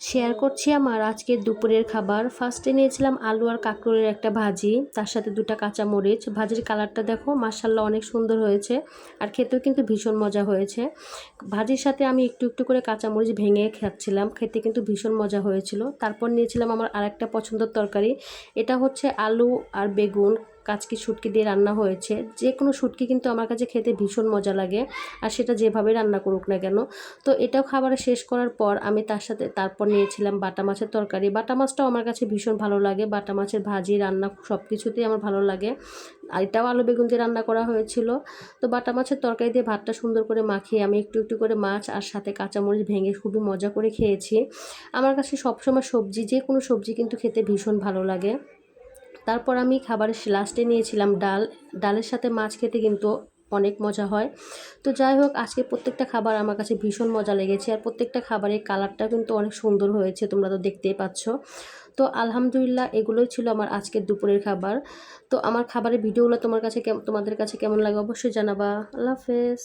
Share করছি আমার আজকের দুপুরের খাবার। ফার্স্টে নিয়েছিলাম আলু আর কাঁকরোলের একটা ভাজি, তার সাথে 2টা কাঁচামরিচ। ভাজির কালারটা দেখো মাশাআল্লাহ অনেক সুন্দর হয়েছে, আর খেতেও কিন্তু ভীষণ মজা হয়েছে। ভাজির সাথে আমি একটু একটু করে কাঁচামরিচ ভেঙে খাচ্ছিলাম, খেতে কিন্তু ভীষণ মজা হয়েছিল। তারপর নিয়েছিলাম আমার আরেকটা পছন্দের তরকারি, এটা হচ্ছে আলু আর বেগুন কাচকি শুটকি দিয়ে রান্না হয়েছে। যে কোনো শুটকি কিন্তু আমার কাছে খেতে ভীষণ মজা লাগে, আর সেটা যেভাবে রান্না করুক না কেন। তো এটাও খাবারে শেষ করার পর আমি তারপর নিয়েছিলাম বাটা মাছের তরকারি। বাটা মাছটাও আমার কাছে ভীষণ ভালো লাগে, বাটা মাছের ভাজি রান্না সব কিছুতেই আমার ভালো লাগে। আর এটাও আলু বেগুন দিয়ে রান্না করা হয়েছিল। তো বাটা মাছের তরকারি দিয়ে ভাতটা সুন্দর করে মাখিয়ে আমি একটু একটু করে মাছ আর সাথে কাঁচামরিচ ভেঙে খুবই মজা করে খেয়েছি। আমার কাছে সবসময় সবজি, যে কোনো সবজি কিন্তু খেতে ভীষণ ভালো লাগে। তারপর আমি খাবারের লাস্টে নিয়েছিলাম ডাল। ডালের সাথে মাছ খেতে কিন্তু অনেক মজা হয়। তো যাই হোক, আজকে প্রত্যেকটা খাবার আমার কাছে ভীষণ মজা লেগেছে, আর প্রত্যেকটা খাবারের কালারটা কিন্তু অনেক সুন্দর হয়েছে, তোমরা তো দেখতেই পাচ্ছ। তো আলহামদুলিল্লাহ, এগুলোই ছিল আমার আজকের দুপুরের খাবার। তো আমার খাবারের ভিডিওগুলো তোমাদের কাছে কেমন লাগে অবশ্যই জানাবা। আল্লাহ হাফেজ।